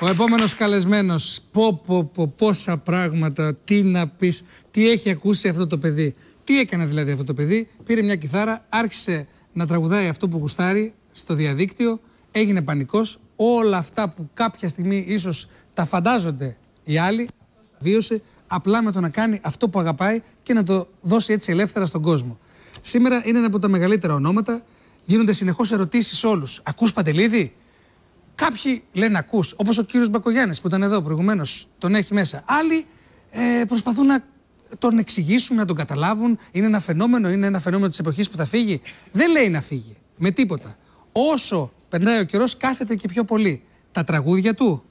Ο επόμενος καλεσμένος, πόσα πράγματα, τι να πεις, τι έχει ακούσει αυτό το παιδί. Τι έκανε δηλαδή αυτό το παιδί, πήρε μια κιθάρα, άρχισε να τραγουδάει αυτό που γουστάρει στο διαδίκτυο, έγινε πανικός, όλα αυτά που κάποια στιγμή ίσως τα φαντάζονται οι άλλοι, βίωσε απλά με το να κάνει αυτό που αγαπάει και να το δώσει έτσι ελεύθερα στον κόσμο. Σήμερα είναι ένα από τα μεγαλύτερα ονόματα, γίνονται συνεχώς ερωτήσεις όλους. Ακούς Παντελίδη? Κάποιοι λένε ακούς, όπως ο κύριος Μπακογιάννης που ήταν εδώ προηγουμένως, τον έχει μέσα. Άλλοι προσπαθούν να τον εξηγήσουν, να τον καταλάβουν. Είναι ένα φαινόμενο της εποχής που θα φύγει. Δεν λέει να φύγει, με τίποτα. Όσο περνάει ο καιρός κάθεται και πιο πολύ. Τα τραγούδια του,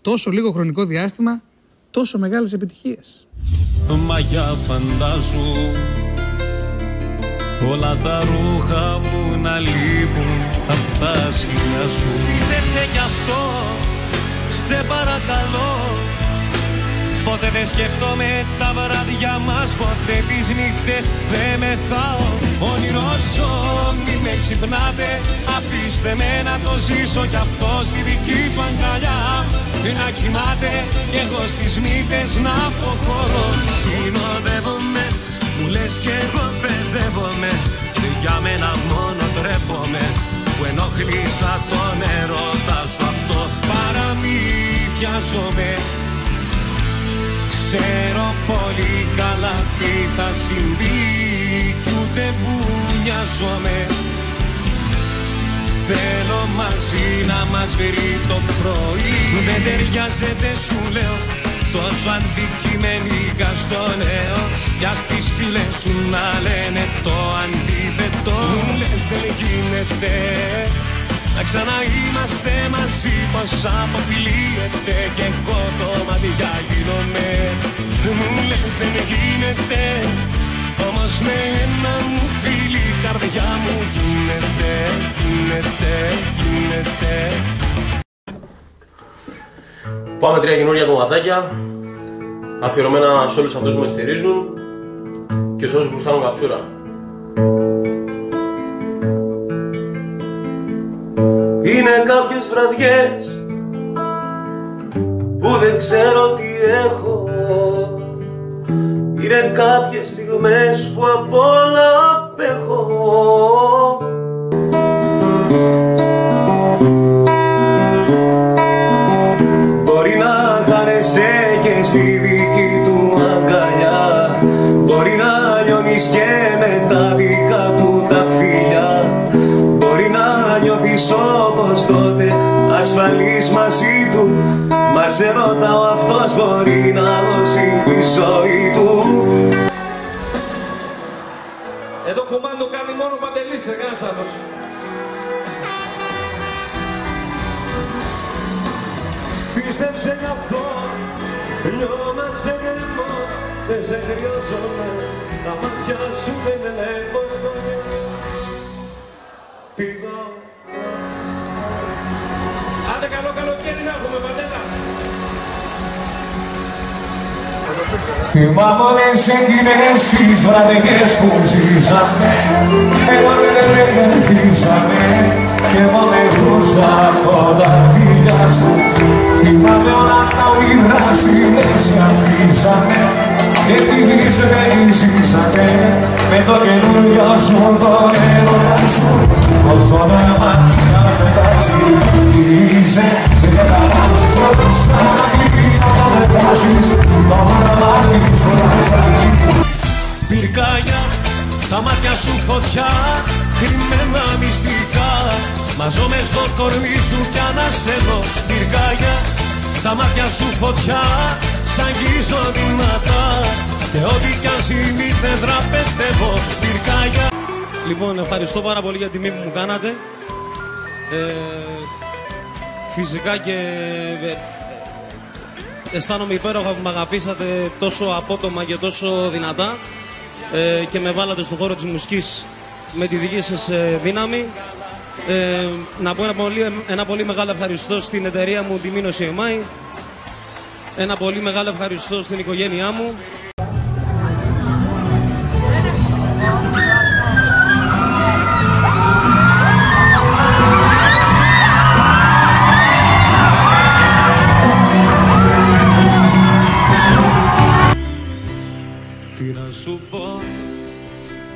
τόσο λίγο χρονικό διάστημα, τόσο μεγάλες επιτυχίες. Μαγιά φαντάζου όλα τα ρούχα μου να λείπουν απ' τα σκυλιά σου. Πίστεψε κι αυτό, σε παρακαλώ. Ποτέ δεν σκέφτομαι τα βράδια μας, ποτέ τις νύχτες δεν μεθάω. Όνειρο ζω, μη με ξυπνάτε, αφήστε με να το ζήσω κι αυτό στη δική του αγκαλιά. Να κοιμάται κι εγώ στις μύτες να αποχωρώ. Συνοδεύομαι, μου λες κι εγώ παιδεύομαι. Για μένα μόνο τρέπομαι, που ενοχλήσα τον ερώτα σου αυτό. Παραμύθιαζομαι, ξέρω πολύ καλά τι θα συμβεί κι ούτε που νοιάζομαι. Θέλω μαζί να μας βρει το πρωί. Δεν ταιριάζεται σου λέω, τόσο αντικειμενικά στο νέο. Κι ας τις φίλες σου να λένε το αντίθετο. Μου λες δεν γίνεται να ξαναείμαστε μαζί, πως αποφυλίεται κι εγώ το μάτια γίνομαι. Μου λες δεν γίνεται, όμως με ένα μου φίλι η καρδιά μου γίνεται. Πάμε 3 καινούργια κομματάκια αφιερωμένα σε όλους αυτούς που με στηρίζουν και σε όσους γουστάρουν καψούρα. Είναι κάποιες βραδιές που δεν ξέρω τι έχω. Είναι κάποιες στιγμές που απ' όλα απέχω. Μπορεί να χάνεσαι και στη δική του αγκαλιά. Μπορεί να λιώνεις και με τα δικά του τα φιλιά. Μπορεί να νιώθεις όπως τότε ασφαλής μαζί του. Μα σε ρωτάω, αυτός μπορεί να δώσει τη ζωή του. Εδώ κουμάντο κάνει μόνο Παντελής, κανένας άλλος. Πίστεψε γι' αυτό, λιώμασε και εγώ. Δεν σε χρειάζομαι, τα μάτια σου δεν ελέγχω στο νου. Πήγω. Άντε καλό καλοκαίρι να έχουμε, Παντέλα. Θυμάμαι όλες εκείνες τις βραδιές που ζήσαμε. Εγώ δεν ελεγχθήσαμε και εγώ με χούσα από τα φίλια σου. Θυμάμαι όλα τα όνειρα στιγμές που αφήσαμε και τη γης δεν ζήσαμε με το καινούριο σου τον έρωτα σου. Όσο με μάτια μεταξύ είσαι και δεν θα αλλάξεις όλους τα μάτια να με τάσεις. Πυρκάγια, τα μάτια σου φωτιά, κρυμμένα μυστικά. Μαζώ μες στο κορμί σου κι ανασένω. Πυρκάγια, τα μάτια σου φωτιά, σ' αγγίζω δυνατά. Και ό,τι κι αν συμβεί δεν δραπετεύω. Πυρκάγια. Λοιπόν, ευχαριστώ πάρα πολύ για την τιμή που μου κάνατε. Φυσικά και αισθάνομαι υπέροχα που με αγαπήσατε τόσο απότομα και τόσο δυνατά και με βάλατε στον χώρο της μουσικής με τη δική σας δύναμη. Να πω ένα πολύ μεγάλο ευχαριστώ στην εταιρεία μου, τη Μίνος EMI. Ένα πολύ μεγάλο ευχαριστώ στην οικογένειά μου.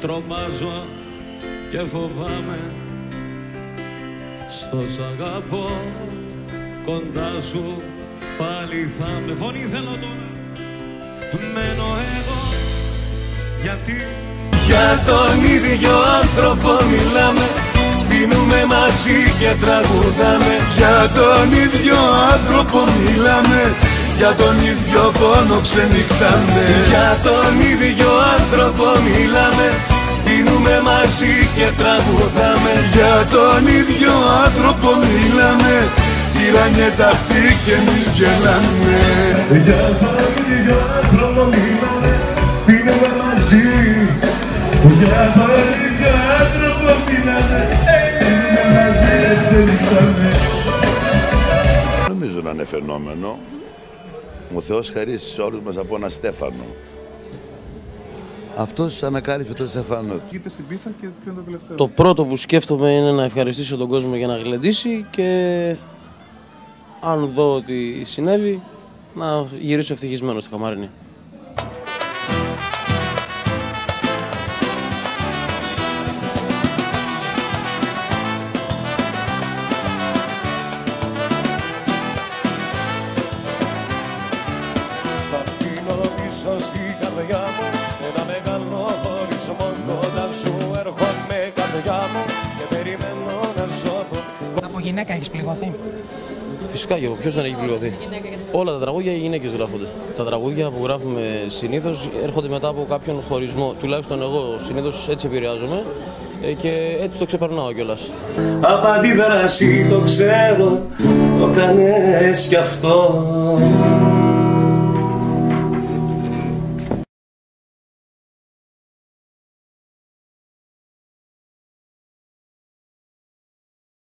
τρομάζω και φοβάμαι. Στο σ' αγαπώ κοντά σου πάλι θα με. Φωνή θέλω τώρα. Μένω εγώ γιατί για τον ίδιο άνθρωπο μιλάμε. Πίνουμε μαζί και τραγουδάμε. Για τον ίδιο άνθρωπο μιλάμε. Για τον ίδιο πόνο ξενυχτάμε. Για τον ίδιο άνθρωπο μιλάμε. Πίνουμε μαζί και τραγουδάμε. Για τον ίδιο άνθρωπο μιλάμε. Τυραννιέται αυτοί και εμείς γελάμε. Για τον ίδιο άνθρωπο μιλάμε. Πίνουμε μαζί. Για τον ίδιο άνθρωπο μιλάμε. Πίνουμε μαζί και ξενυχτάμε. Νομίζω να είναι φαινόμενο. Ο Θεός χαρίσει σε όλους μας από ένα στέφανο. Αυτός ανακάλυψε τον στέφανο. Κοίτα στην πίστα και ποιο είναι το τελευταίο. Το πρώτο που σκέφτομαι είναι να ευχαριστήσω τον κόσμο για να γλεντήσει και αν δω ότι συνέβη να γυρίσω ευτυχισμένο στο καμαρίνι. Στην καρδιά μου ένα μεγάλο χωρισμό. Κοντά σου έρχομαι καρδιά μου και περιμένω να ζω. Από γυναίκα έχεις πληγωθεί? Φυσικά και εγώ, ποιος δεν έχει πληγωθεί. Όλα τα τραγούδια οι γυναίκες γράφονται. Τα τραγούδια που γράφουμε συνήθως έρχονται μετά από κάποιον χωρισμό. Τουλάχιστον εγώ συνήθως έτσι επηρεάζομαι και έτσι το ξεπερνάω κιόλας. Από αντίδραση το ξέρω, το κάνες κι αυτό.